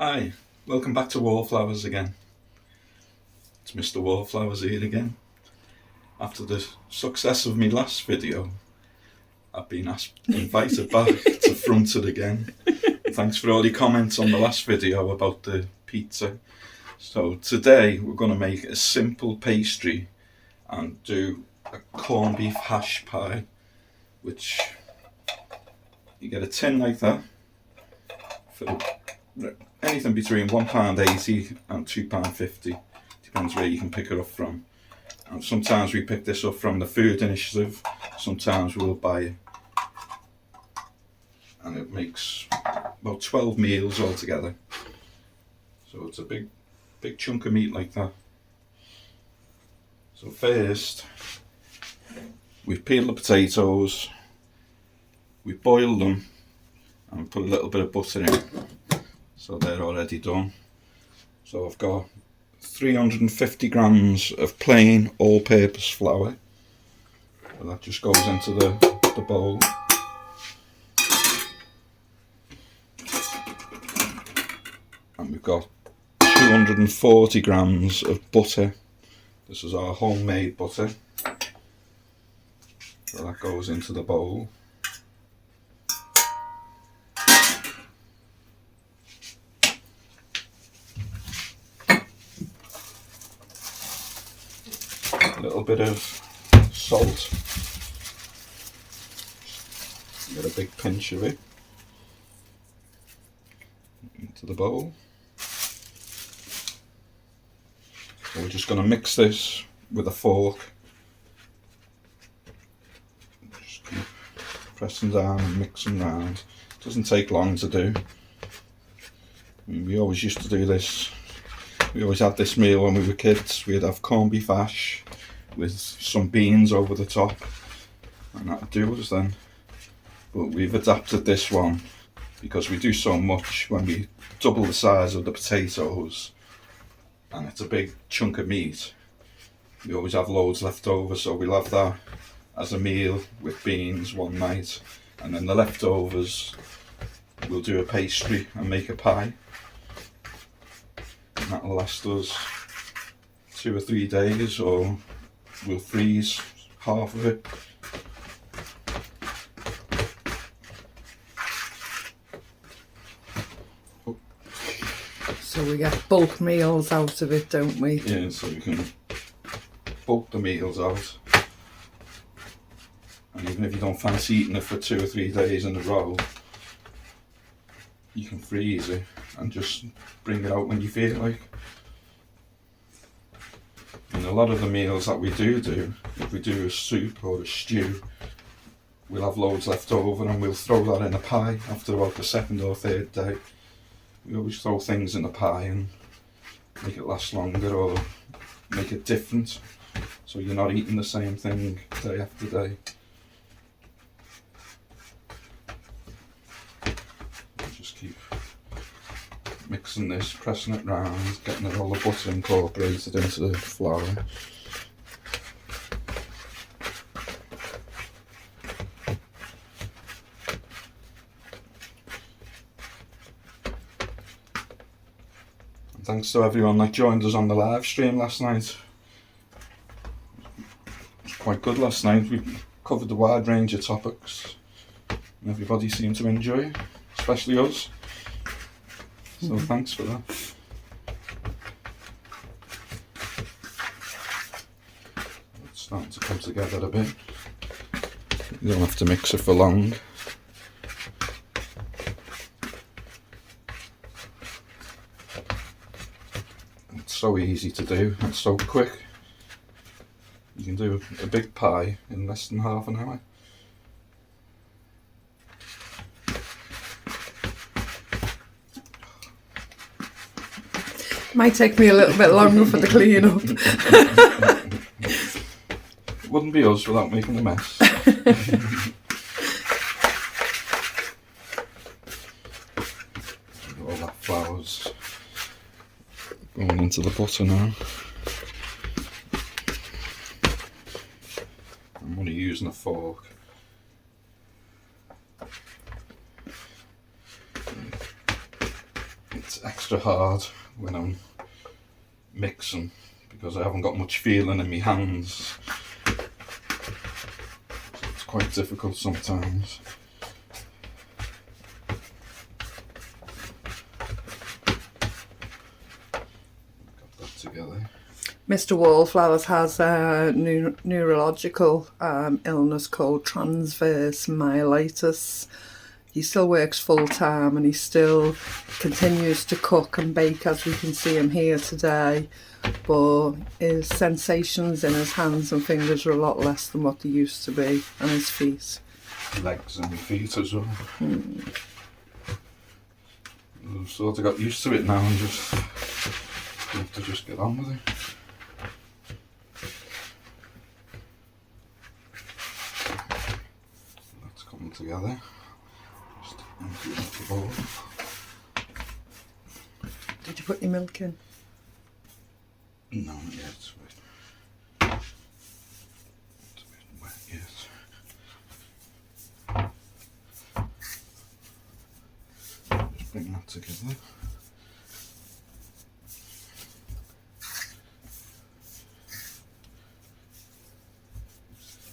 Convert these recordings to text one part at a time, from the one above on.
Hi, welcome back to Wallflowers again. It's Mr Wallflowers here again. After the success of my last video, I've been invited back to front it again. Thanks for all your comments on the last video about the pizza. So today we're going to make a simple pastry and do a corned beef hash pie, which you get a tin like that for anything between £1.80 and £2.50, depends where you can pick it up from. And sometimes we pick this up from the food initiative, sometimes we'll buy it, and it makes about 12 meals altogether. So it's a big chunk of meat like that. So first, we've peeled the potatoes, we've boiled them, and put a little bit of butter in. So they're already done. So I've got 350 grams of plain all-purpose flour. So that just goes into the bowl. And we've got 240 grams of butter. This is our homemade butter. So that goes into the bowl. A little bit of salt. Get a big pinch of it into the bowl. So we're just going to mix this with a fork. Just keep pressing down and mixing round. It doesn't take long to do. I mean, we always used to do this. We always had this meal when we were kids. We'd have corned beef hash with some beans over the top, and that'd do us then. But we've adapted this one because we do so much when we double the size of the potatoes, and it's a big chunk of meat. We always have loads left over, so we'll have that as a meal with beans one night, and then the leftovers we'll do a pastry and make a pie, and that'll last us 2 or 3 days, or we'll freeze half of it. So we get bulk meals out of it, don't we? Yeah, so we can bulk the meals out. And even if you don't fancy eating it for 2 or 3 days in a row, you can freeze it and just bring it out when you feel like. And a lot of the meals that we do, if we do a soup or a stew, we'll have loads left over and we'll throw that in a pie after about the 2nd or 3rd day. We always throw things in a pie and make it last longer or make it different, so you're not eating the same thing day after day. Just keep mixing this, pressing it round, getting it all the butter incorporated into the flour. And thanks to everyone that joined us on the live stream last night. It was quite good last night. We covered a wide range of topics and everybody seemed to enjoy it, especially us. So thanks for that. It's starting to come together a bit. You don't have to mix it for long. It's so easy to do, it's so quick. You can do a big pie in less than half an hour. Might take me a little bit longer for the clean up. It wouldn't be us without making a mess. All that flour's going into the butter now. I'm only using a fork. gets extra hard when I'm mixing because I haven't got much feeling in my hands. It's quite difficult sometimes. Got that together. Mr Wallflowers has a neurological illness called transverse myelitis. He still works full time and he still continues to cook and bake, as we can see him here today, but his sensations in his hands and fingers are a lot less than what they used to be, and his feet. Legs and feet as well. I've sort of got used to it now and just have to just get on with it. That's coming together. Just empty out the bowl. Did you put your milk in? No, not yet. It's a bit wet yet. Just bring that together.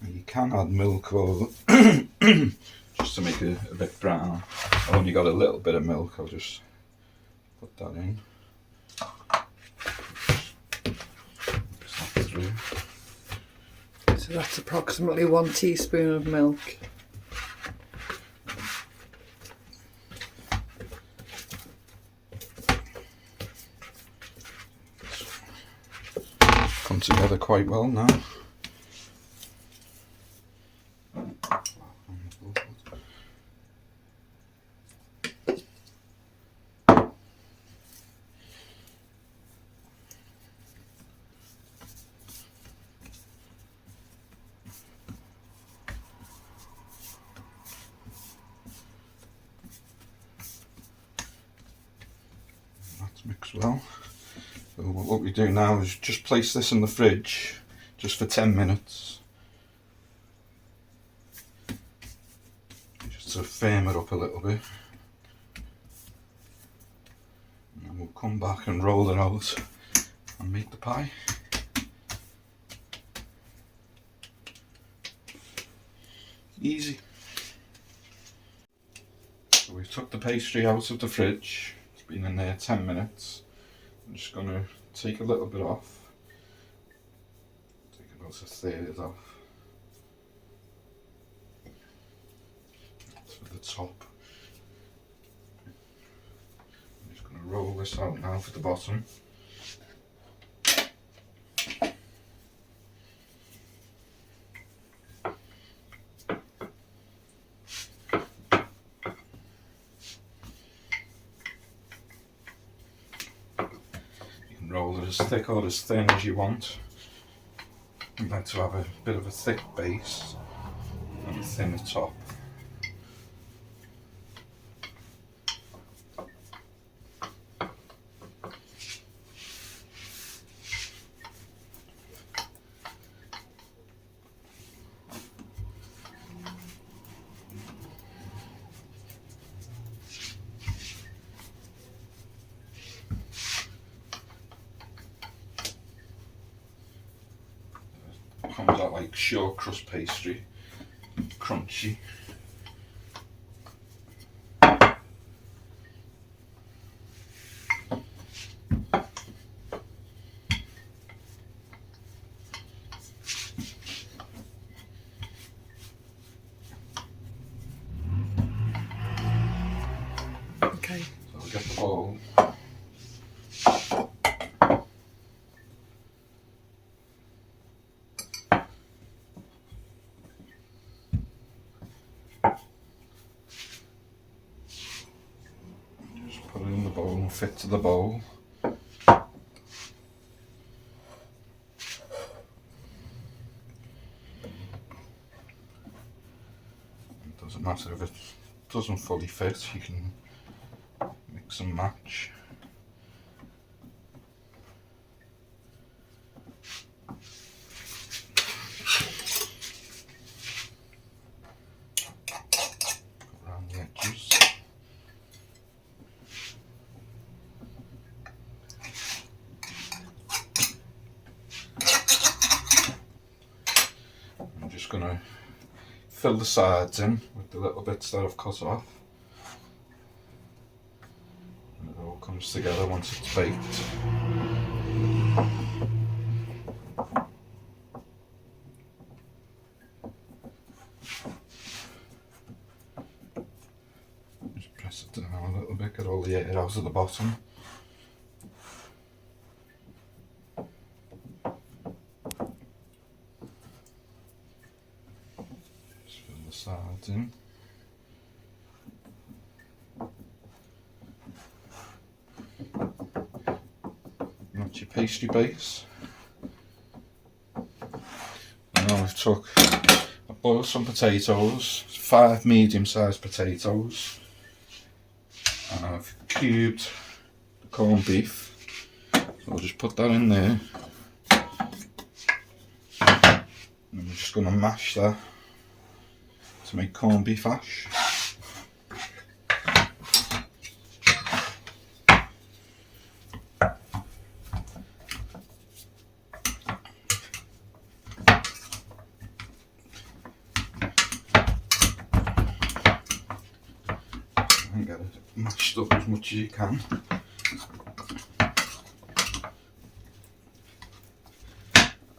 And you can add milk or just to make it a bit brown. I've only got a little bit of milk, I'll just put that in. Mix that through. So that's approximately 1 teaspoon of milk. Come together quite well now. That's mixed well. So what we do now is just place this in the fridge just for 10 minutes. Just to firm it up a little bit. And then we'll come back and roll it out and make the pie. Easy. So we've took the pastry out of the fridge. It's been in there 10 minutes. I'm just going to take a little bit off. Take about a third off. That's for the top. I'm just going to roll this out now for the bottom. Roll it as thick or as thin as you want. You like to have a bit of a thick base and a thinner top. Comes out like short crust pastry, crunchy. Okay. So we get the bowl. Put it in the bowl and fit to the bowl. It doesn't matter if it doesn't fully fit, you can mix and match. Around the edges. fill the sides in with the little bits that I've cut off. And it all comes together once it's baked. Just press it down a little bit, get all the air out of the bottom. Just fill the sides in. That's your pastry base. Now I boiled some potatoes, 5 medium-sized potatoes, and I've cubed the corned beef. So I'll just put that in there. And I'm just going to mash that to make corned beef hash. And get it mashed up as much as you can.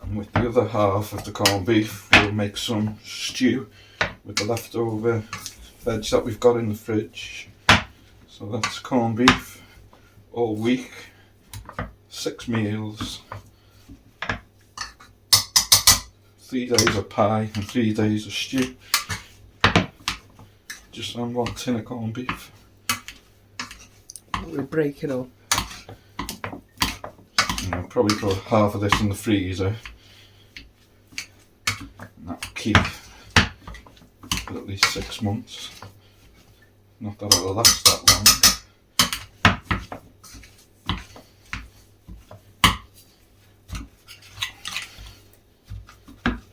And with the other half of the corned beef, we'll make some stew with the leftover veg that we've got in the fridge. So that's corned beef all week, 6 meals, 3 days of pie and 3 days of stew. Just on 1 tin of corned beef. We break it up. And I'll probably put half of this in the freezer. And that'll keep for at least 6 months. Not that it'll last that long.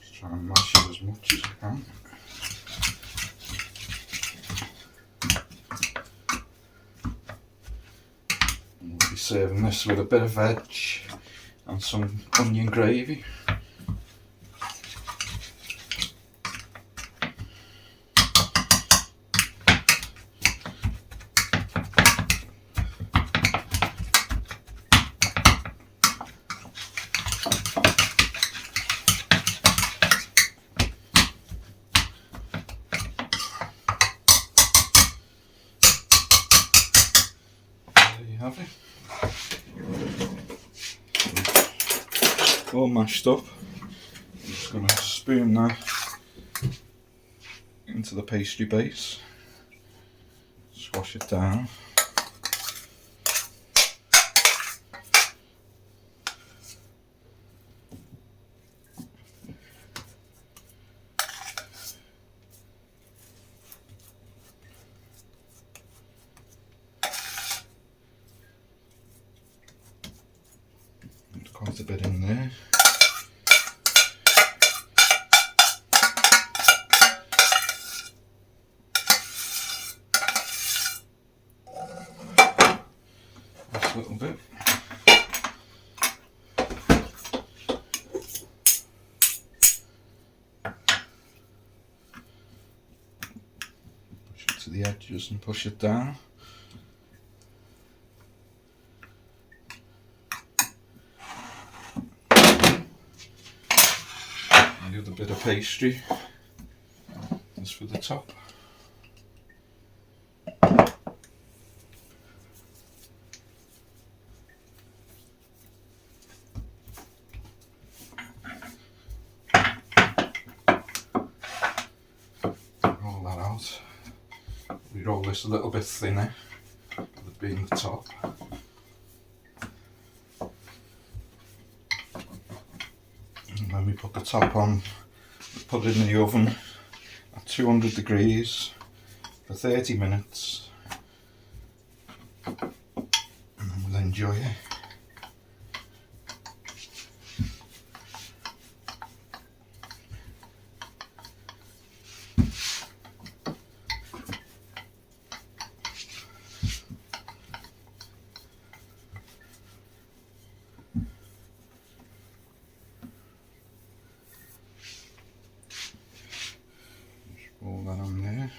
Just try and mash it as much as I can. We'll be serving this with a bit of veg and some onion gravy. Have it. All mashed up. I'm just going to spoon that into the pastry base, squash it down. Quite a bit in there. Just a little bit. Push it to the edges and push it down. The other bit of pastry is for the top. Roll that out. We roll this a little bit thinner, with being the top. And then we put the top on, put it in the oven at 200 degrees for 30 minutes, and then we'll enjoy it. All that on there.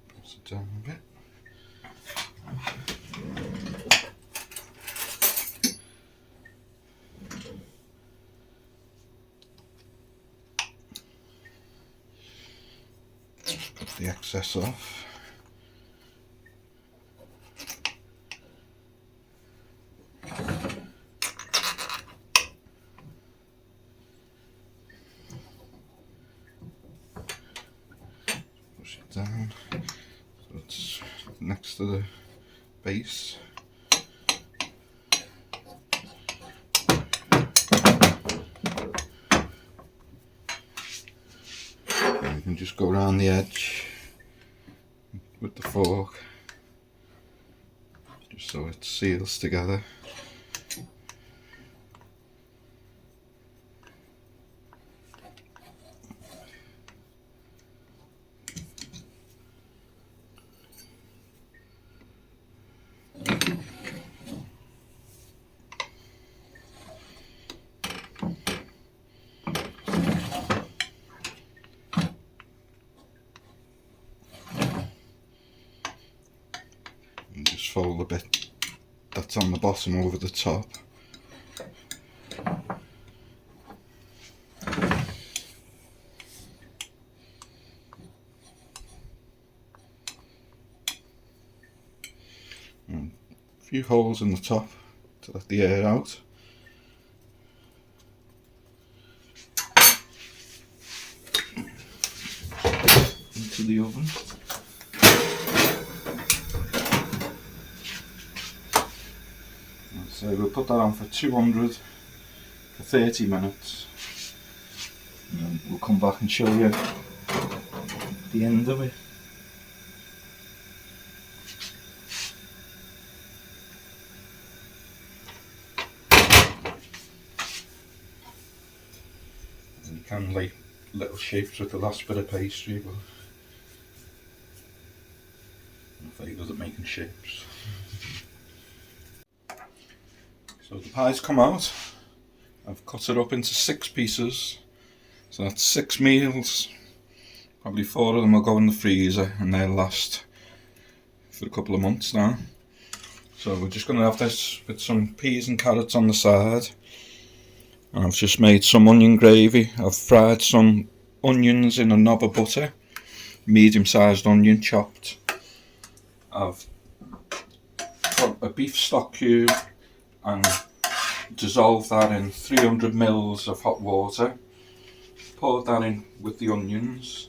Press it down a bit. Put the excess off. Push it down so it's next to the base. And you can just go around the edge with the fork just so it seals together. And just fold the bit that's on the bottom over the top. And a few holes in the top to let the air out. Into the oven. So we'll put that on for 200 for 30 minutes, and then we'll come back and show you the end of it. And you can make little shapes with the last bit of pastry, but I'm very good at making shapes. So the pie's come out. I've cut it up into 6 pieces, so that's 6 meals. Probably 4 of them will go in the freezer and they'll last for a couple of months now. So we're just going to have this with some peas and carrots on the side. And I've just made some onion gravy. I've fried some onions in a knob of butter, medium-sized onion chopped. I've got a beef stock cube and dissolve that in 300 mils of hot water. Pour that in with the onions,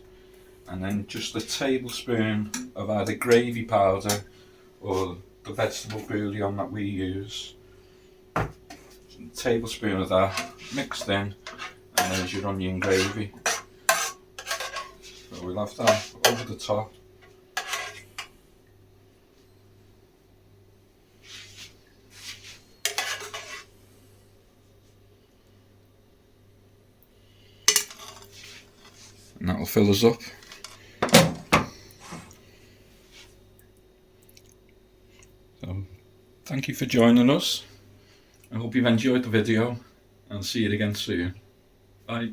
and then just a tablespoon of either gravy powder or the vegetable bouillon that we use. A tablespoon of that mixed in, and there's your onion gravy. So we'll have that over the top. And that will fill us up. So, thank you for joining us. I hope you've enjoyed the video, and I'll see you again soon. Bye.